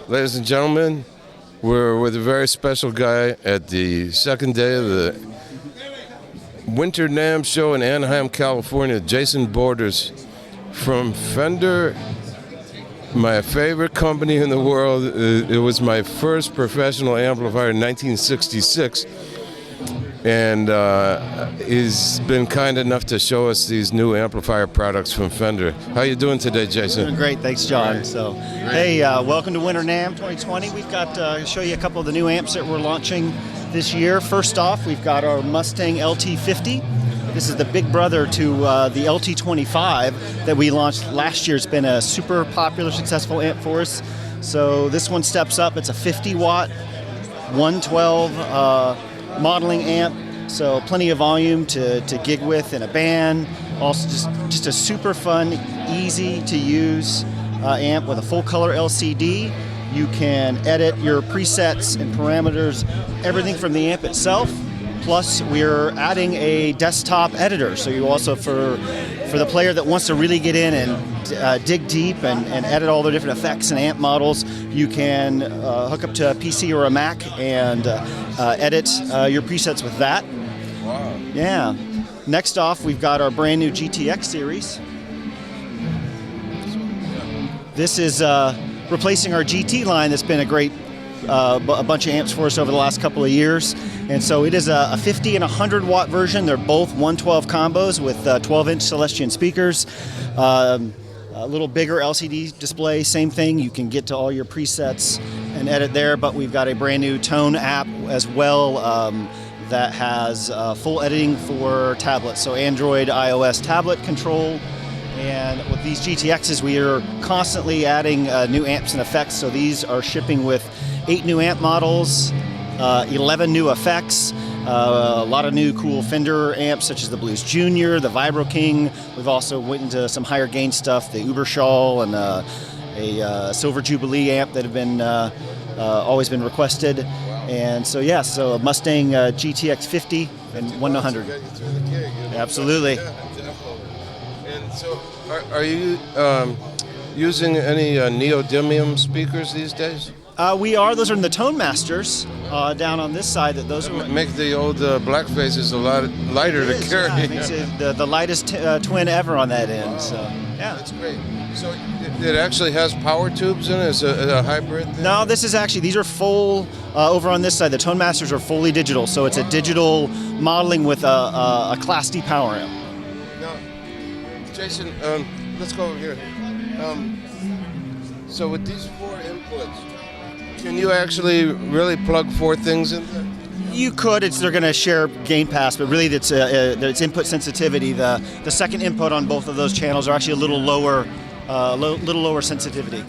Ladies and gentlemen, we're with a very special guy at the second day of the Winter Namm show in Anaheim, California. Jason Borders from Fender, my favorite company in the world. It was my first professional amplifier in 1966. And he's been kind enough to show us these new amplifier products from Fender. How you doing today, Jason? Doing great, thanks, John. So, hey, welcome to Winter Namm 2020. We've got show you a couple of the new amps that we're launching this year. First off, we've got our Mustang LT50. This is the big brother to the LT25 that we launched last year. It's been a super popular, successful amp for us. So this one steps up. It's a 50-watt, 112 modeling amp, so plenty of volume to gig with in a band. Also just a super fun, easy to use amp with a full color LCD. You can edit your presets and parameters, everything from the amp itself. Plus we're adding a desktop editor, so you also, for the player that wants to really get in and dig deep and edit all the different effects and amp models, you can hook up to a PC or a Mac and edit your presets with that. Wow. Yeah. Next off, we've got our brand new GTX series. This is replacing our GT line that's been a great a bunch of amps for us over the last couple of years. And so it is a 50 and 100 watt version. They're both 112 combos with 12-inch Celestion speakers. A little bigger LCD display, same thing. You can get to all your presets and edit there, but we've got a brand new tone app as well that has full editing for tablets. So Android, iOS tablet control. And with these GTXs, we are constantly adding new amps and effects. So these are shipping with 8 new amp models, 11 new effects, a lot of new cool Fender amps such as the Blues Junior, the Vibro King. We've also went into some higher gain stuff, the Uberschall and a Silver Jubilee amp that have been always been requested. And so yeah, so a Mustang GTX 50 and 100. Absolutely. And so, are you using any neodymium speakers these days? We are. Those are in the Tone Masters down on this side. That those are make the old black faces a lot lighter to carry. Yeah, it makes it the lightest twin ever on that end. Wow. So yeah, That's great. So it actually has power tubes in it. It's a hybrid thing? No, this is actually, these are full, over on this side, the Tone Masters are fully digital, so it's a digital modeling with a Class D power amp. Now, Jason, let's go over here. So with these 4 inputs, can you actually really plug 4 things in there? You could. They're going to share gain pass, but really it's input sensitivity. The second input on both of those channels are actually a little lower, little lower sensitivity.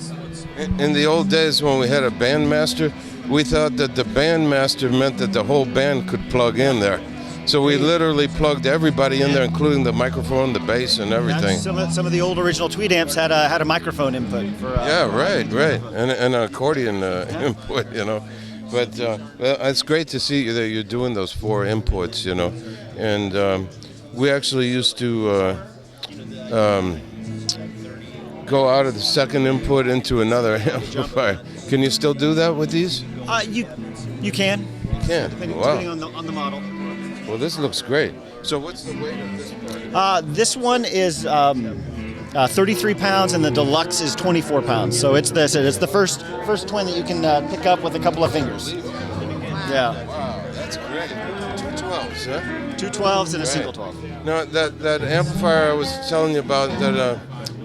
In the old days when we had a bandmaster, we thought that the bandmaster meant that the whole band could plug in there. So we literally plugged everybody in there, including the microphone, the bass, and everything. Some of the old original Tweed amps had a microphone input for. Yeah, right, and an accordion input, you know. But well, it's great to see that you're doing those 4 inputs, you know. And we actually used to go out of the second input into another amplifier. Can you still do that with these? You can. You can. Depending on the model. Well, this looks great. So what's the weight of this part? This one is 33 pounds, and the deluxe is 24 pounds. So it's the first twin that you can pick up with a couple of fingers. Yeah. Wow, that's great. 2 12s, huh? 2 12s and a single 12. Now that amplifier I was telling you about that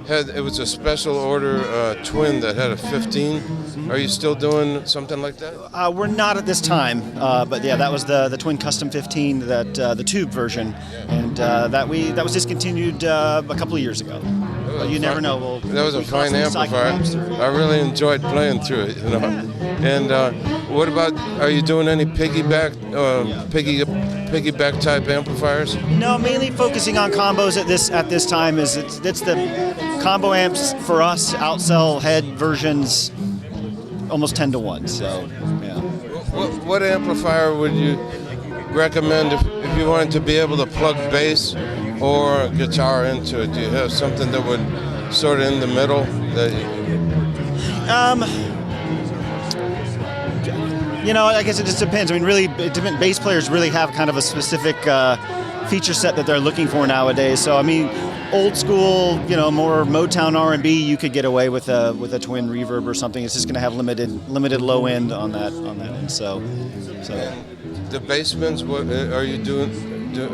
it was a special order twin that had a 15. Are you still doing something like that? We're not at this time, but yeah, that was the Twin Custom 15, that the tube version, and that was discontinued a couple of years ago. But you never know. That was a fine amplifier. I really enjoyed playing through it, you know. And what about? Are you doing any piggyback type amplifiers? No, mainly focusing on combos at this time. It's the combo amps for us outsell head versions almost 10 to 1. So yeah. What amplifier would you recommend if you wanted to be able to plug bass or guitar into it? Do you have something that would sort of in the middle? You know, I guess it just depends. I mean, really, bass players really have kind of a specific feature set that they're looking for nowadays. So, I mean, old school, you know, more Motown R&B, you could get away with a twin reverb or something. It's just going to have limited low end on that end. So. The Bassmans, what are you doing?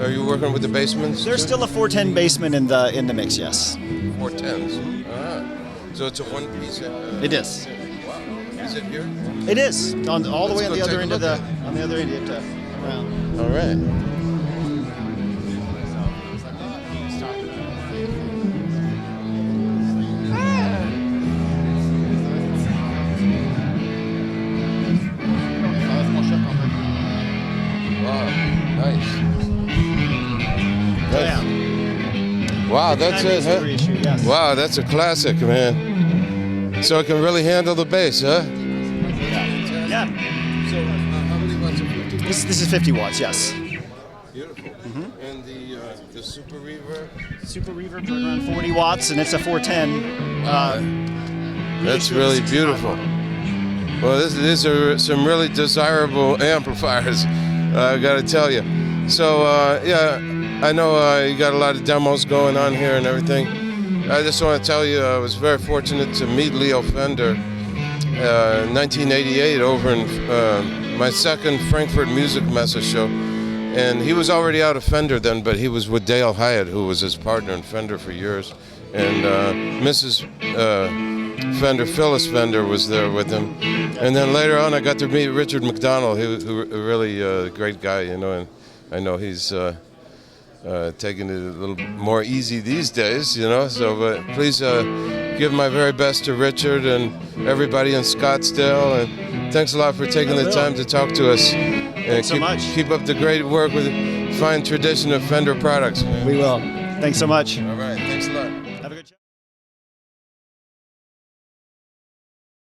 Are you working with the Bassmans? There's still a 410 Bassman in the mix, yes. 410s. So it's a one piece. It is. Wow. Is it here? It is all the way on go the other take a end of look on the other end of the round. All right. Wow, that's it, huh? Yes. Wow, that's a classic, man. So it can really handle the bass, huh? Yeah. So how many watts of 50? This is 50 watts, yes. Beautiful. And the Super Reverb? Super Reverb is around 40 watts, and it's a 410. That's really beautiful. Well, these are some really desirable amplifiers, I got to tell you. So, yeah, I know you got a lot of demos going on here and everything. I just want to tell you I was very fortunate to meet Leo Fender in 1988 over in my second Frankfurt Music Messe show. And he was already out of Fender then, but he was with Dale Hyatt, who was his partner in Fender for years. And Mrs. Fender, Phyllis Fender, was there with him. And then later on I got to meet Richard McDonald, who really great guy, you know, and I know he's taking it a little more easy these days, you know. So, but please give my very best to Richard and everybody in Scottsdale. And thanks a lot for taking the time to talk to us. And so much. Keep up the great work with the fine tradition of Fender products. Man. We will. Thanks so much. All right.